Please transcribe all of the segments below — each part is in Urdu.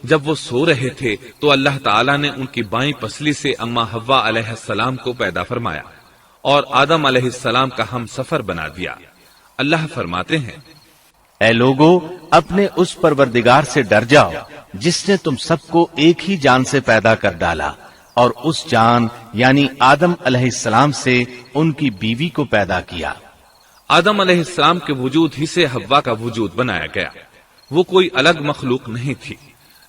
جب وہ سو رہے تھے تو اللہ تعالیٰ نے ان کی بائیں پسلی سے اما حوا علیہ السلام کو پیدا فرمایا اور آدم علیہ السلام کا ہم سفر بنا دیا۔ اللہ فرماتے ہیں، اے لوگو، اپنے اس پروردگار سے ڈر جاؤ جس نے تم سب کو ایک ہی جان سے پیدا کر ڈالا، اور اس جان یعنی آدم علیہ السلام سے ان کی بیوی کو پیدا کیا۔ آدم علیہ السلام کے وجود ہی سے حوا کا وجود بنایا گیا، وہ کوئی الگ مخلوق نہیں تھی۔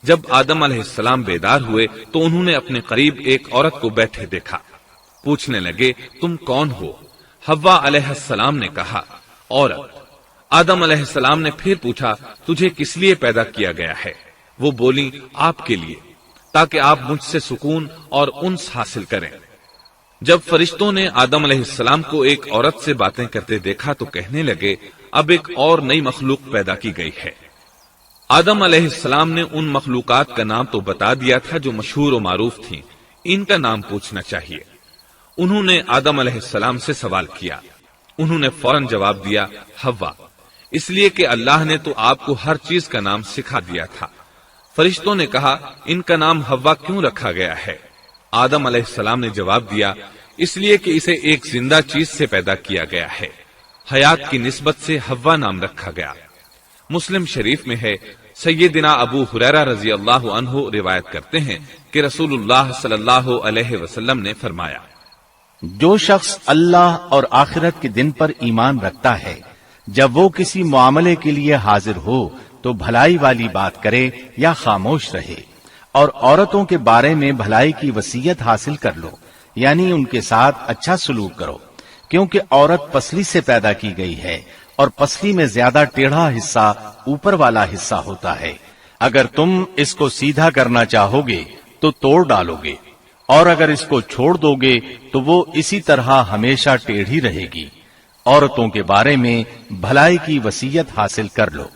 جب آدم علیہ السلام بیدار ہوئے تو انہوں نے اپنے قریب ایک عورت کو بیٹھے دیکھا، پوچھنے لگے، تم کون ہو؟ حوا علیہ السلام نے کہا، عورت۔ آدم علیہ السلام نے پھر پوچھا، تجھے کس لیے پیدا کیا گیا ہے؟ وہ بولی، آپ کے لیے، تاکہ آپ مجھ سے سکون اور انس حاصل کریں۔ جب فرشتوں نے آدم علیہ السلام کو ایک عورت سے باتیں کرتے دیکھا تو کہنے لگے، اب ایک اور نئی مخلوق پیدا کی گئی ہے۔ آدم علیہ السلام نے ان مخلوقات کا نام تو بتا دیا تھا جو مشہور و معروف تھیں، ان کا نام پوچھنا چاہیے۔ انہوں نے آدم علیہ السلام سے سوال کیا، انہوں نے فوراً جواب دیا، حوا، اس لیے کہ اللہ نے تو آپ کو ہر چیز کا نام سکھا دیا تھا۔ فرشتوں نے کہا، ان کا نام حوا کیوں رکھا گیا ہے؟ آدم علیہ السلام نے جواب دیا، اس لیے کہ اسے ایک زندہ چیز سے پیدا کیا گیا ہے، حیات کی نسبت سے حوا نام رکھا گیا۔ مسلم شریف میں ہے، سیدنا ابو ہریرہ رضی اللہ عنہ روایت کرتے ہیں کہ رسول اللہ صلی اللہ علیہ وسلم نے فرمایا، جو شخص اللہ اور آخرت کے دن پر ایمان رکھتا ہے، جب وہ کسی معاملے کے لیے حاضر ہو تو بھلائی والی بات کرے یا خاموش رہے، اور عورتوں کے بارے میں بھلائی کی وصیت حاصل کر لو، یعنی ان کے ساتھ اچھا سلوک کرو، کیونکہ عورت پسلی سے پیدا کی گئی ہے، اور پسلی میں زیادہ ٹیڑھا حصہ اوپر والا حصہ ہوتا ہے۔ اگر تم اس کو سیدھا کرنا چاہو گے تو توڑ ڈالو گے، اور اگر اس کو چھوڑ دو گے تو وہ اسی طرح ہمیشہ ٹیڑھی رہے گی۔ عورتوں کے بارے میں بھلائی کی وصیت حاصل کر لو۔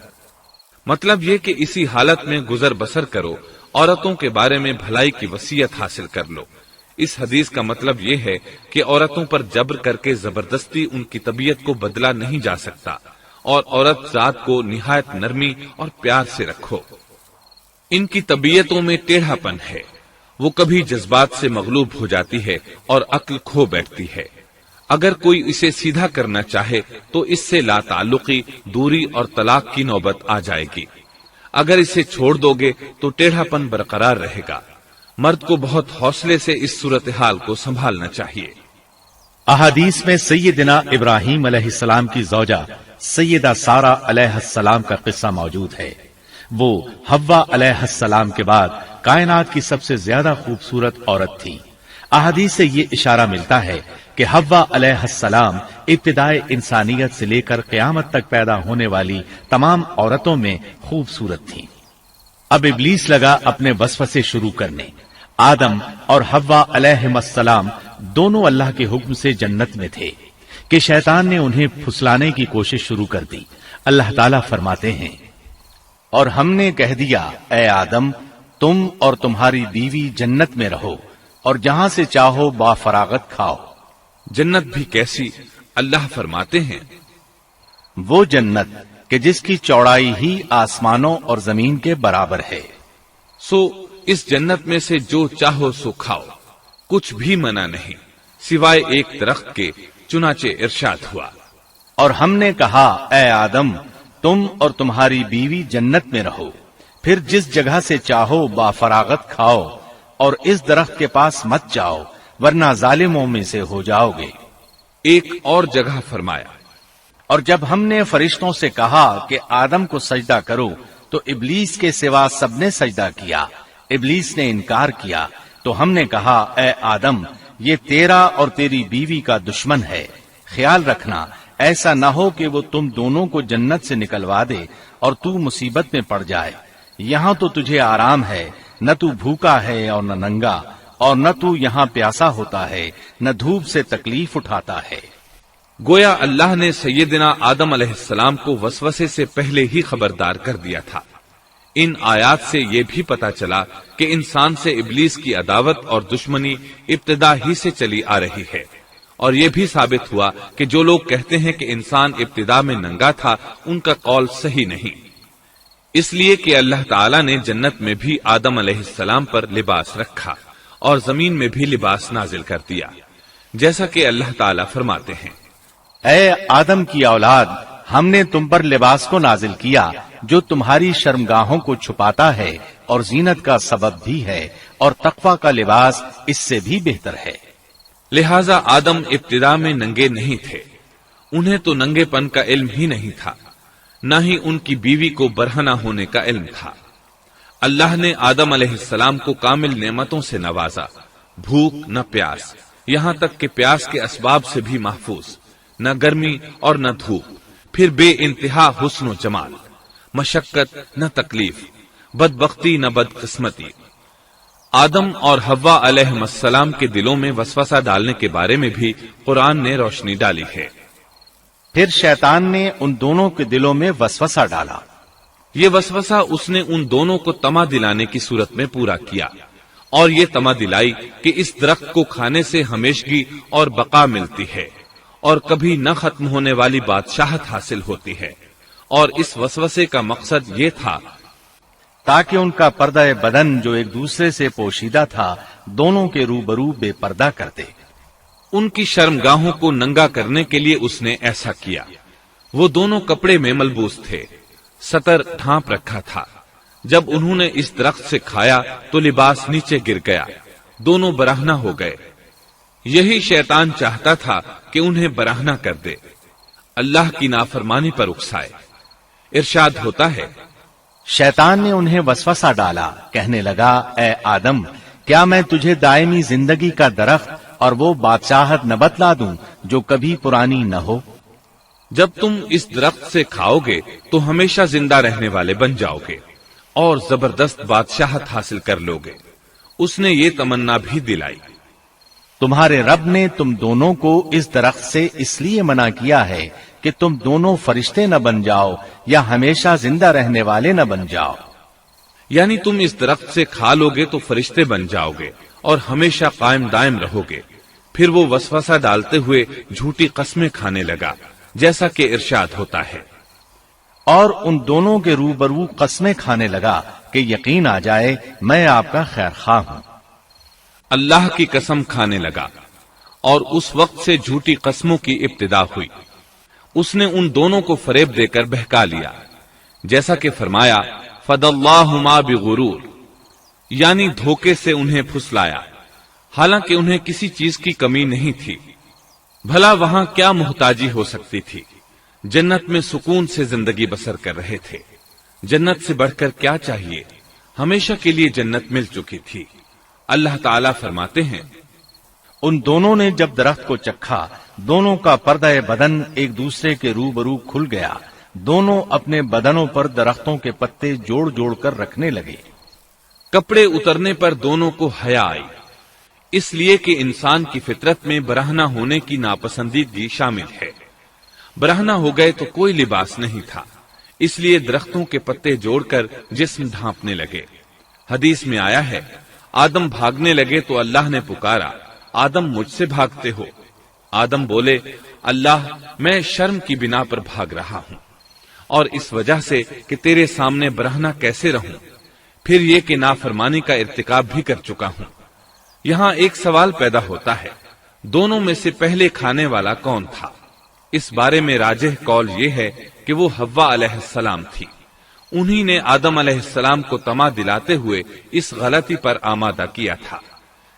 مطلب یہ کہ اسی حالت میں گزر بسر کرو، عورتوں کے بارے میں بھلائی کی وصیت حاصل کر لو۔ اس حدیث کا مطلب یہ ہے کہ عورتوں پر جبر کر کے زبردستی ان کی طبیعت کو بدلا نہیں جا سکتا، اور عورت ذات کو نہایت نرمی اور پیار سے رکھو۔ ان کی طبیعتوں میں ٹیڑھا پن ہے، وہ کبھی جذبات سے مغلوب ہو جاتی ہے اور عقل کھو بیٹھتی ہے۔ اگر کوئی اسے سیدھا کرنا چاہے تو اس سے لا تعلقی، دوری اور طلاق کی نوبت آ جائے گی۔ اگر اسے چھوڑ دو گے تو ٹیڑھا پن برقرار رہے گا۔ مرد کو بہت حوصلے سے اس صورتحال کو سنبھالنا چاہیے۔ احادیث میں سیدنا ابراہیم علیہ السلام کی زوجہ سیدہ سارہ علیہ السلام کا قصہ موجود ہے۔ وہ حوا علیہ السلام کے بعد کائنات کی سب سے زیادہ خوبصورت عورت تھی۔ احادیث سے یہ اشارہ ملتا ہے کہ حوا علیہ السلام ابتدائے انسانیت سے لے کر قیامت تک پیدا ہونے والی تمام عورتوں میں خوبصورت تھیں۔ اب ابلیس لگا اپنے وسوسے شروع کرنے۔ آدم اور حوا علیہ السلام دونوں اللہ کے حکم سے جنت میں تھے کہ شیطان نے انہیں پھسلانے کی کوشش شروع کر دی۔ اللہ تعالیٰ فرماتے ہیں، اور ہم نے کہہ دیا، اے آدم، تم اور تمہاری بیوی جنت میں رہو، اور جہاں سے چاہو با فراغت کھاؤ۔ جنت بھی کیسی؟ اللہ فرماتے ہیں، وہ جنت کہ جس کی چوڑائی ہی آسمانوں اور زمین کے برابر ہے۔ سو اس جنت میں سے جو چاہو سو کھاؤ، کچھ بھی منع نہیں سوائے ایک درخت کے، چنانچہ ارشاد ہوا، اور ہم نے کہا، اے آدم، تم اور تمہاری بیوی جنت میں رہو، پھر جس جگہ سے چاہو با فراغت کھاؤ، اور اس درخت کے پاس مت جاؤ ورنہ ظالموں میں سے ہو جاؤ گے۔ ایک اور جگہ فرمایا، اور جب ہم نے فرشتوں سے کہا کہ آدم کو سجدہ کرو تو ابلیس کے سوا سب نے سجدہ کیا۔ ابلیس نے انکار کیا تو ہم نے کہا، اے آدم، یہ تیرا اور تیری بیوی کا دشمن ہے، خیال رکھنا ایسا نہ ہو کہ وہ تم دونوں کو جنت سے نکلوا دے اور تو مصیبت میں پڑ جائے۔ یہاں تو تجھے آرام ہے، نہ تو بھوکا ہے اور نہ ننگا، اور نہ تو یہاں پیاسا ہوتا ہے، نہ دھوپ سے تکلیف اٹھاتا ہے۔ گویا اللہ نے سیدنا آدم علیہ السلام کو وسوسے سے پہلے ہی خبردار کر دیا تھا۔ ان آیات سے یہ بھی پتا چلا کہ انسان سے ابلیس کی عداوت اور دشمنی ابتدا ہی سے چلی آ رہی ہے، اور یہ بھی ثابت ہوا کہ جو لوگ کہتے ہیں کہ انسان ابتدا میں ننگا تھا، ان کا قول صحیح نہیں۔ اس لیے کہ اللہ تعالیٰ نے جنت میں بھی آدم علیہ السلام پر لباس رکھا اور زمین میں بھی لباس نازل کر دیا، جیسا کہ اللہ تعالیٰ فرماتے ہیں، اے آدم کی اولاد، ہم نے تم پر لباس کو نازل کیا جو تمہاری شرمگاہوں کو چھپاتا ہے اور زینت کا سبب بھی ہے، اور تقوی کا لباس اس سے بھی بہتر ہے۔ لہذا آدم ابتدا میں ننگے نہیں تھے، انہیں تو ننگے پن کا علم ہی نہیں تھا، نہ ہی ان کی بیوی کو برہنہ ہونے کا علم تھا۔ اللہ نے آدم علیہ السلام کو کامل نعمتوں سے نوازا، بھوک نہ پیاس، یہاں تک کہ پیاس کے اسباب سے بھی محفوظ، نہ گرمی اور نہ دھوپ، پھر بے انتہا حسن و جمال، مشقت نہ تکلیف، بدبختی نہ بدقسمتی۔ آدم اور حوا علیہ السلام کے دلوں میں وسوسہ ڈالنے کے بارے میں بھی قرآن نے روشنی ڈالی ہے۔ پھر شیطان نے ان دونوں کے دلوں میں وسوسہ ڈالا۔ یہ وسوسہ اس نے ان دونوں کو طمع دلانے کی صورت میں پورا کیا، اور یہ طمع دلائی کہ اس درخت کو کھانے سے ہمیشگی اور بقا ملتی ہے اور کبھی نہ ختم ہونے والی بادشاہت حاصل ہوتی ہے، اور اس وسوسے کا مقصد یہ تھا تاکہ ان کا پردہ بدن جو ایک دوسرے سے پوشیدہ تھا دونوں کے روبرو بے پردہ کر دے۔ ان کی شرمگاہوں کو ننگا کرنے کے لیے اس نے ایسا کیا۔ وہ دونوں کپڑے میں ملبوس تھے، ستر ڈھانپ رکھا تھا۔ جب انہوں نے اس درخت سے کھایا تو لباس نیچے گر گیا، دونوں برہنہ ہو گئے۔ یہی شیطان چاہتا تھا کہ انہیں برہنہ کر دے، اللہ کی نافرمانی پر اکسائے۔ ارشاد ہوتا ہے، شیطان نے انہیں وسوسہ ڈالا، کہنے لگا، اے آدم، کیا میں تجھے دائمی زندگی کا درخت اور وہ بادشاہت نہ بتلا دوں جو کبھی پرانی نہ ہو؟ جب تم اس درخت سے کھاؤ گے تو ہمیشہ زندہ رہنے والے بن جاؤ گے اور زبردست بادشاہت حاصل کر لو گے۔ اس نے یہ تمنا بھی دلائی۔ تمہارے رب نے تم دونوں کو اس درخت سے اس لیے منع کیا ہے کہ تم دونوں فرشتے نہ بن جاؤ یا ہمیشہ زندہ رہنے والے نہ بن جاؤ۔ یعنی تم اس درخت سے کھا لو گے تو فرشتے بن جاؤ گے اور ہمیشہ قائم دائم رہو گے۔ پھر وہ وسوسہ ڈالتے ہوئے جھوٹی قسمیں کھانے لگا، جیسا کہ ارشاد ہوتا ہے، اور ان دونوں کے روبرو قسمیں کھانے لگا کہ یقین آ جائے میں آپ کا خیر خواہ ہوں۔ اللہ کی قسم کھانے لگا، اور اس وقت سے جھوٹی قسموں کی ابتدا ہوئی۔ اس نے ان دونوں کو فریب دے کر بہکا لیا، جیسا کہ فرمایا، فَدَلَّاهُمَا بِغُرُورٍ، یعنی دھوکے سے انہیں پھسلایا، حالانکہ انہیں کسی چیز کی کمی نہیں تھی۔ بھلا وہاں کیا محتاجی ہو سکتی تھی؟ جنت میں سکون سے زندگی بسر کر رہے تھے، جنت سے بڑھ کر کیا چاہیے؟ ہمیشہ کے لیے جنت مل چکی تھی۔ اللہ تعالیٰ فرماتے ہیں، ان دونوں نے جب درخت کو چکھا دونوں کا پردہ بدن ایک دوسرے کے روبرو کھل گیا، دونوں اپنے بدنوں پر درختوں کے پتے جوڑ جوڑ کر رکھنے لگے۔ کپڑے اترنے پر دونوں کو حیا آئی، اس لیے کہ انسان کی فطرت میں برہنہ ہونے کی ناپسندیدگی شامل ہے۔ برہنہ ہو گئے تو کوئی لباس نہیں تھا، اس لیے درختوں کے پتے جوڑ کر جسم ڈھانپنے لگے۔ حدیث میں آیا ہے، آدم بھاگنے لگے تو اللہ نے پکارا، آدم مجھ سے بھاگتے ہو؟ آدم بولے، اللہ میں شرم کی بنا پر بھاگ رہا ہوں، اور اس وجہ سے کہ تیرے سامنے برہنہ کیسے رہوں، پھر یہ کہ نافرمانی کا ارتکاب بھی کر چکا ہوں۔ یہاں ایک سوال پیدا ہوتا ہے، دونوں میں سے پہلے کھانے والا کون تھا؟ اس بارے میں راجح قول یہ ہے کہ وہ حوا علیہ السلام تھی۔ انہی نے آدم علیہ السلام کو طمع دلاتے ہوئے اس غلطی پر آمادہ کیا تھا،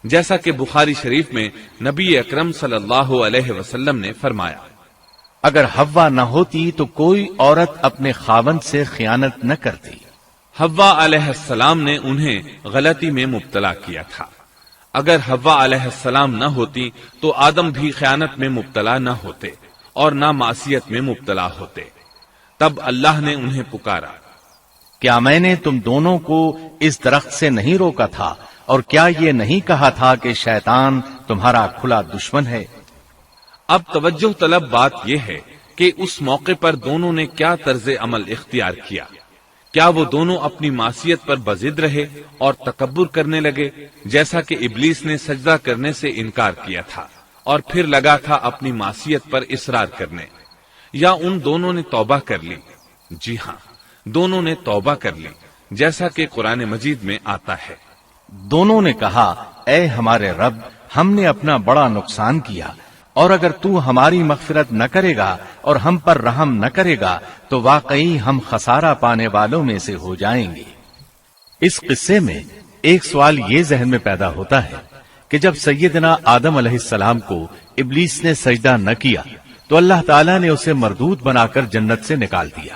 جیسا کہ بخاری شریف میں نبی اکرم صلی اللہ علیہ وسلم نے فرمایا، اگر حوا نہ ہوتی تو کوئی عورت اپنے خاوند سے خیانت نہ کرتی۔ حوا علیہ السلام نے انہیں غلطی میں مبتلا کیا تھا۔ اگر حوا علیہ السلام نہ ہوتی تو آدم بھی خیانت میں مبتلا نہ ہوتے اور نہ معصیت میں مبتلا ہوتے۔ تب اللہ نے انہیں پکارا، کیا میں نے تم دونوں کو اس درخت سے نہیں روکا تھا، اور کیا یہ نہیں کہا تھا کہ شیطان تمہارا کھلا دشمن ہے؟ اب توجہ طلب بات یہ ہے کہ اس موقع پر دونوں نے کیا طرز عمل اختیار کیا۔ کیا وہ دونوں اپنی معصیت پر بضد رہے اور تکبر کرنے لگے، جیسا کہ ابلیس نے سجدہ کرنے سے انکار کیا تھا اور پھر لگا تھا اپنی معصیت پر اصرار کرنے، یا ان دونوں نے توبہ کر لی؟ جی ہاں، دونوں نے توبہ کر لی، جیسا کہ قرآن مجید میں آتا ہے۔ دونوں نے کہا، اے ہمارے رب، ہم نے اپنا بڑا نقصان کیا، اور اگر تو ہماری مغفرت نہ کرے گا اور ہم پر رحم نہ کرے گا تو واقعی ہم خسارہ پانے والوں میں سے ہو جائیں گے۔ اس قصے میں ایک سوال یہ ذہن میں پیدا ہوتا ہے کہ جب سیدنا آدم علیہ السلام کو ابلیس نے سجدہ نہ کیا تو اللہ تعالیٰ نے اسے مردود بنا کر جنت سے نکال دیا،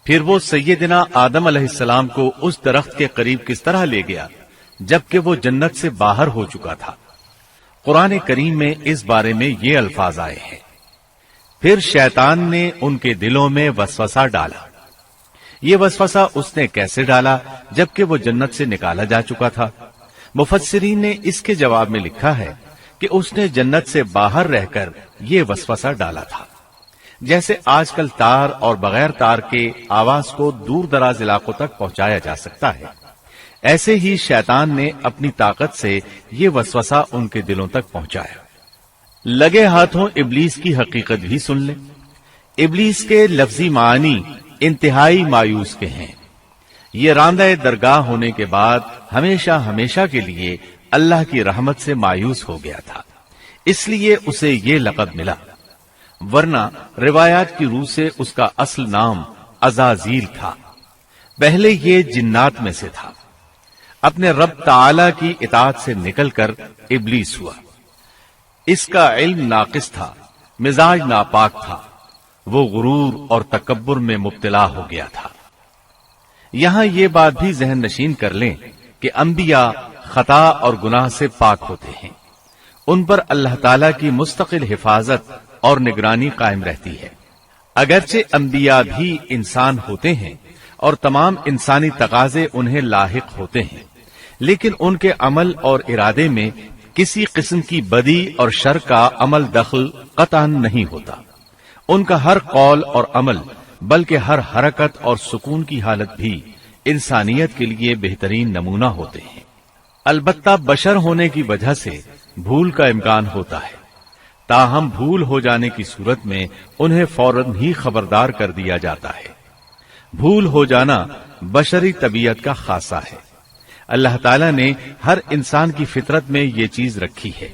پھر وہ سیدنا آدم علیہ السلام کو اس درخت کے قریب کس طرح لے گیا جبکہ وہ جنت سے باہر ہو چکا تھا؟ قرآن کریم میں اس بارے میں یہ الفاظ آئے ہیں، پھر شیطان نے ان کے دلوں میں وسوسہ ڈالا۔ یہ وسوسہ اس نے کیسے ڈالا جبکہ وہ جنت سے نکالا جا چکا تھا؟ مفسرین نے اس کے جواب میں لکھا ہے کہ اس نے جنت سے باہر رہ کر یہ وسوسہ ڈالا تھا، جیسے آج کل تار اور بغیر تار کے آواز کو دور دراز علاقوں تک پہنچایا جا سکتا ہے، ایسے ہی شیطان نے اپنی طاقت سے یہ وسوسہ ان کے دلوں تک پہنچایا۔ لگے ہاتھوں ابلیس کی حقیقت بھی سن لیں۔ ابلیس کے لفظی معنی انتہائی مایوس کے ہیں۔ یہ راندہ درگاہ ہونے کے بعد ہمیشہ ہمیشہ کے لیے اللہ کی رحمت سے مایوس ہو گیا تھا، اس لیے اسے یہ لقب ملا، ورنہ روایات کی روح سے اس کا اصل نام عزازیل تھا۔ پہلے یہ جنات میں سے تھا، اپنے رب تعالی کی اطاعت سے نکل کر ابلیس ہوا۔ اس کا علم ناقص تھا، مزاج ناپاک تھا، وہ غرور اور تکبر میں مبتلا ہو گیا تھا۔ یہاں یہ بات بھی ذہن نشین کر لیں کہ انبیاء خطا اور گناہ سے پاک ہوتے ہیں، ان پر اللہ تعالی کی مستقل حفاظت اور نگرانی قائم رہتی ہے۔ اگرچہ انبیاء بھی انسان ہوتے ہیں اور تمام انسانی تقاضے انہیں لاحق ہوتے ہیں، لیکن ان کے عمل اور ارادے میں کسی قسم کی بدی اور شر کا عمل دخل قطعاً نہیں ہوتا۔ ان کا ہر قول اور عمل بلکہ ہر حرکت اور سکون کی حالت بھی انسانیت کے لیے بہترین نمونہ ہوتے ہیں۔ البتہ بشر ہونے کی وجہ سے بھول کا امکان ہوتا ہے، تاہم بھول ہو جانے کی صورت میں انہیں فوراً ہی خبردار کر دیا جاتا ہے۔ بھول ہو جانا بشری طبیعت کا خاصہ ہے، اللہ تعالیٰ نے ہر انسان کی فطرت میں یہ چیز رکھی ہے۔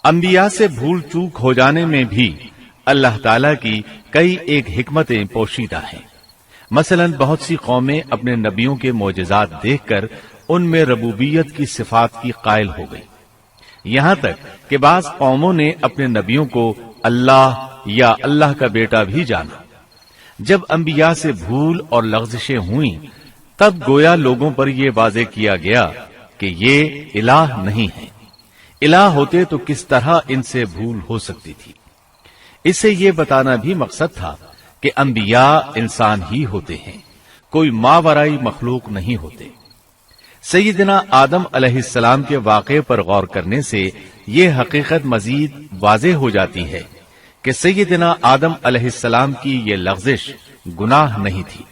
انبیاء سے بھول چوک ہو جانے میں بھی اللہ تعالیٰ کی کئی ایک حکمتیں پوشیدہ ہیں۔ مثلا بہت سی قومیں اپنے نبیوں کے معجزات دیکھ کر ان میں ربوبیت کی صفات کی قائل ہو گئی، یہاں تک کہ بعض قوموں نے اپنے نبیوں کو اللہ یا اللہ کا بیٹا بھی جانا۔ جب انبیاء سے بھول اور لغزشیں ہوئیں تب گویا لوگوں پر یہ واضح کیا گیا کہ یہ الہ نہیں ہے، الہ ہوتے تو کس طرح ان سے بھول ہو سکتی تھی۔ اس سے یہ بتانا بھی مقصد تھا کہ انبیاء انسان ہی ہوتے ہیں، کوئی ماورائی مخلوق نہیں ہوتے۔ سیدنا آدم علیہ السلام کے واقعے پر غور کرنے سے یہ حقیقت مزید واضح ہو جاتی ہے کہ سیدنا آدم علیہ السلام کی یہ لغزش گناہ نہیں تھی۔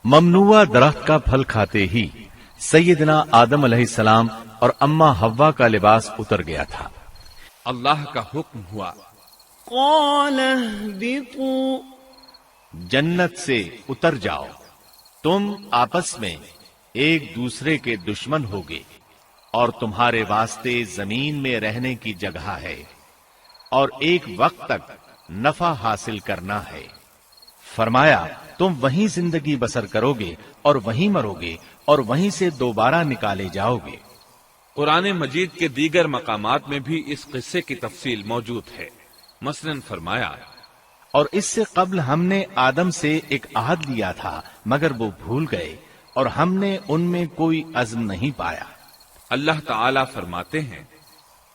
ممنوع درخت کا پھل کھاتے ہی سیدنا آدم علیہ السلام اور اماں حوا کا لباس اتر گیا تھا۔ اللہ کا حکم ہوا، قال اهبطوا، جنت سے اتر جاؤ، تم آپس میں ایک دوسرے کے دشمن ہوگے اور تمہارے واسطے زمین میں رہنے کی جگہ ہے اور ایک وقت تک نفع حاصل کرنا ہے۔ فرمایا تم وہیں زندگی بسر کرو گے اور وہیں مرو گے اور وہیں سے دوبارہ نکالے جاؤ گے۔ قرآن مجید کے دیگر مقامات میں بھی اس قصے کی تفصیل موجود ہے۔ مثلاً فرمایا، اور اس سے قبل ہم نے آدم سے ایک عہد لیا تھا مگر وہ بھول گئے اور ہم نے ان میں کوئی عزم نہیں پایا۔ اللہ تعالی فرماتے ہیں،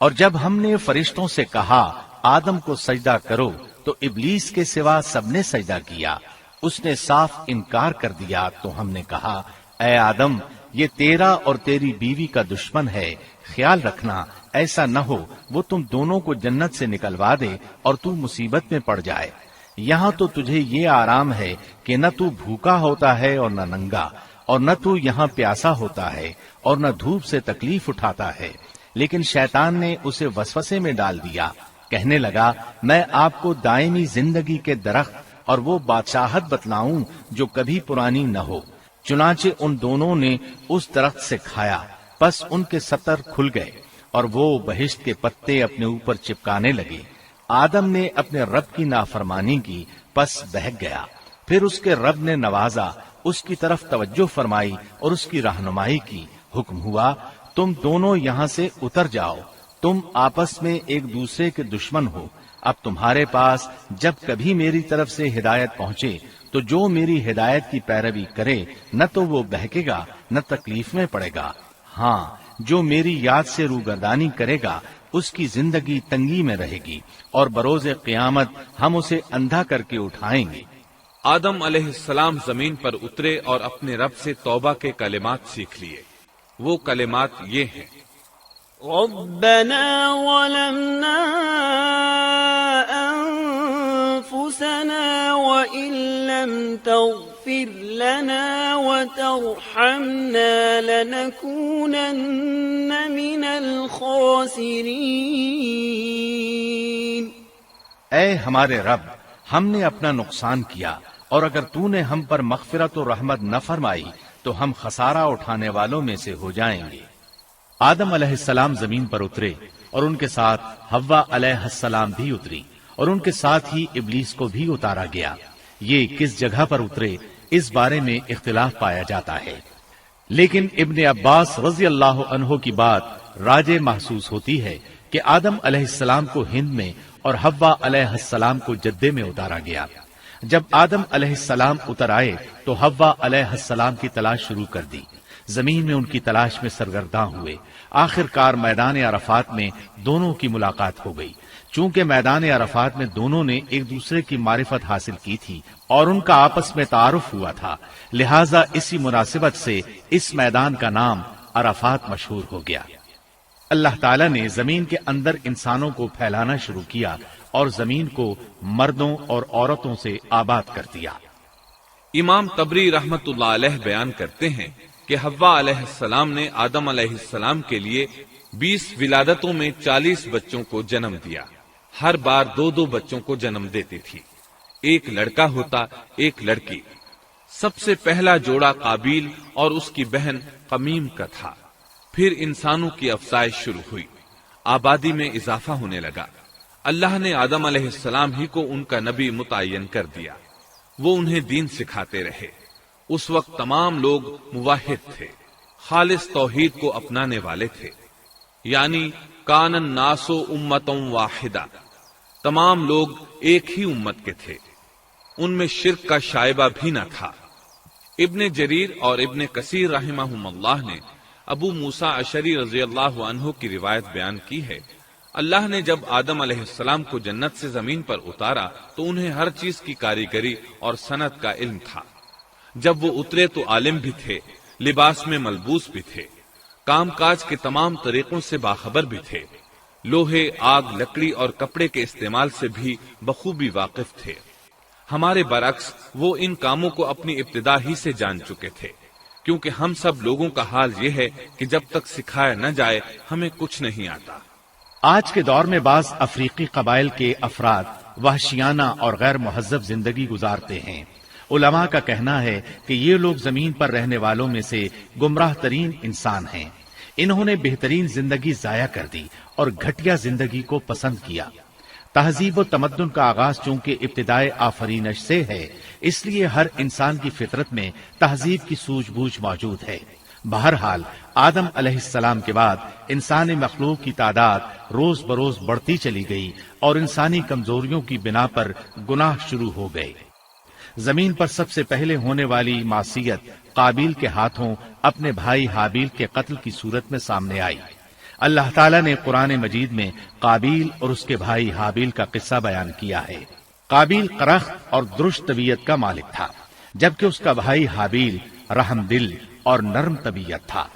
اور جب ہم نے فرشتوں سے کہا آدم کو سجدہ کرو تو ابلیس کے سوا سب نے سجدہ کیا، اس نے صاف انکار کر دیا تو ہم نے کہا اے آدم یہ تیرا اور تیری بیوی کا دشمن ہے، خیال رکھنا ایسا نہ ہو وہ تم دونوں کو جنت سے نکلوا دے اور تو مصیبت میں پڑ جائے۔ یہاں تو تجھے یہ آرام ہے کہ نہ تو بھوکا ہوتا ہے اور نہ ننگا، اور نہ تو یہاں پیاسا ہوتا ہے اور نہ دھوپ سے تکلیف اٹھاتا ہے۔ لیکن شیطان نے اسے وسوسے میں ڈال دیا، کہنے لگا میں آپ کو دائمی زندگی کے درخت اور وہ بادشاہت بتلاؤں جو کبھی پرانی نہ ہو۔ چنانچہ ان دونوں نے اس درخت سے کھایا، پس ان کے ستر کھل گئے اور وہ بہشت کے پتے اپنے اوپر چپکانے لگے۔ آدم نے اپنے رب کی نافرمانی کی، پس بہک گیا۔ پھر اس کے رب نے نوازا، اس کی طرف توجہ فرمائی اور اس کی رہنمائی کی۔ حکم ہوا تم دونوں یہاں سے اتر جاؤ، تم آپس میں ایک دوسرے کے دشمن ہو۔ اب تمہارے پاس جب کبھی میری طرف سے ہدایت پہنچے تو جو میری ہدایت کی پیروی کرے نہ تو وہ بہکے گا نہ تکلیف میں پڑے گا، ہاں جو میری یاد سے روگردانی کرے گا اس کی زندگی تنگی میں رہے گی، اور بروز قیامت ہم اسے اندھا کر کے اٹھائیں گے۔ آدم علیہ السلام زمین پر اترے اور اپنے رب سے توبہ کے کلمات سیکھ لیے۔ وہ کلمات یہ ہیں: ربنا ظلمنا أنفسنا وإن لم تغفر لنا وترحمنا لنكونن من الخاسرين۔ اے ہمارے رب، ہم نے اپنا نقصان کیا، اور اگر تو نے ہم پر مغفرت و رحمت نہ فرمائی تو ہم خسارہ اٹھانے والوں میں سے ہو جائیں گے۔ آدم علیہ السلام زمین پر اترے اور ان کے ساتھ حوا علیہ السلام بھی اتری، اور ان کے ساتھ ہی ابلیس کو بھی اتارا گیا۔ یہ کس جگہ پر اترے اس بارے میں اختلاف پایا جاتا ہے، لیکن ابن عباس رضی اللہ عنہ کی بات راجح محسوس ہوتی ہے کہ آدم علیہ السلام کو ہند میں اور حوا علیہ السلام کو جدے میں اتارا گیا۔ جب آدم علیہ السلام اتر آئے تو حوا علیہ السلام کی تلاش شروع کر دی، زمین میں ان کی تلاش میں سرگرداں ہوئے۔ آخر کار میدان عرفات میں دونوں کی ملاقات ہو گئی۔ چونکہ میدان عرفات میں دونوں نے ایک دوسرے کی معرفت حاصل کی تھی اور ان کا آپس میں تعارف ہوا تھا، لہٰذا اسی مناسبت سے اس میدان کا نام عرفات مشہور ہو گیا۔ اللہ تعالیٰ نے زمین کے اندر انسانوں کو پھیلانا شروع کیا اور زمین کو مردوں اور عورتوں سے آباد کر دیا۔ امام طبری رحمت اللہ علیہ بیان کرتے ہیں کہ حوا علیہ السلام نے آدم علیہ السلام کے لیے 20 ولادتوں میں 40 بچوں کو جنم دیا۔ ہر بار 2 بچوں کو جنم دیتی تھی، ایک لڑکا ہوتا ایک لڑکی۔ سب سے پہلا جوڑا قابیل اور اس کی بہن قمیم کا تھا۔ پھر انسانوں کی افزائش شروع ہوئی، آبادی میں اضافہ ہونے لگا۔ اللہ نے آدم علیہ السلام ہی کو ان کا نبی متعین کر دیا۔ وہ انہیں دین سکھاتے رہے۔ اس وقت تمام لوگ موحد تھے، خالص توحید کو اپنانے والے تھے، یعنی کان الناس امۃ واحدہ، تمام لوگ ایک ہی امت کے تھے، ان میں شرک کا شائبہ بھی نہ تھا۔ ابن جریر اور ابن کثیر رحمہم اللہ نے ابو موسیٰ اشعری رضی اللہ عنہ کی روایت بیان کی ہے، اللہ نے جب آدم علیہ السلام کو جنت سے زمین پر اتارا تو انہیں ہر چیز کی کاریگری اور صنعت کا علم تھا۔ جب وہ اترے تو عالم بھی تھے، لباس میں ملبوس بھی تھے، کام کاج کے تمام طریقوں سے باخبر بھی تھے، لوہے، آگ، لکڑی اور کپڑے کے استعمال سے بھی بخوبی واقف تھے۔ ہمارے برعکس وہ ان کاموں کو اپنی ابتدا ہی سے جان چکے تھے، کیونکہ ہم سب لوگوں کا حال یہ ہے کہ جب تک سکھایا نہ جائے ہمیں کچھ نہیں آتا۔ آج کے دور میں بعض افریقی قبائل کے افراد وحشیانہ اور غیر مہذب زندگی گزارتے ہیں۔ علماء کا کہنا ہے کہ یہ لوگ زمین پر رہنے والوں میں سے گمراہ ترین انسان ہیں۔ انہوں نے بہترین زندگی ضائع کر دی اور گھٹیا زندگی کو پسند کیا۔ تہذیب و تمدن کا آغاز چونکہ ابتدائے آفرینش سے ہے، اس لیے ہر انسان کی فطرت میں تہذیب کی سوجھ بوجھ موجود ہے۔ بہرحال آدم علیہ السلام کے بعد انسانی مخلوق کی تعداد روز بروز بڑھتی چلی گئی اور انسانی کمزوریوں کی بنا پر گناہ شروع ہو گئے۔ زمین پر سب سے پہلے ہونے والی معصیت قابیل کے ہاتھوں اپنے بھائی حابیل کے قتل کی صورت میں سامنے آئی۔ اللہ تعالیٰ نے قرآن مجید میں قابیل اور اس کے بھائی حابیل کا قصہ بیان کیا ہے۔ قابیل قرخت اور درشت طبیعت کا مالک تھا، جبکہ اس کا بھائی حابیل رحم دل اور نرم طبیعت تھا۔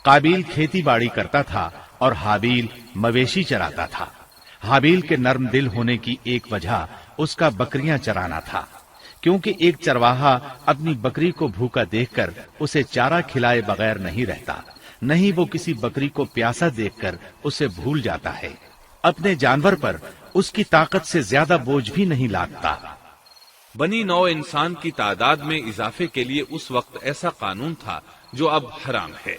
قابیل کھیتی باڑی کرتا تھا اور حابیل مویشی چراتا تھا۔ حابیل کے نرم دل ہونے کی ایک وجہ اس کا بکریاں چرانا تھا، کیونکہ ایک چرواہا اپنی بکری کو بھوکا دیکھ کر اسے چارہ کھلائے بغیر نہیں رہتا، نہیں وہ کسی بکری کو پیاسا دیکھ کر اسے بھول جاتا ہے۔ اپنے جانور پر اس کی طاقت سے زیادہ بوجھ بھی نہیں لادتا۔ بنی نو انسان کی تعداد میں اضافے کے لیے اس وقت ایسا قانون تھا جو اب حرام ہے۔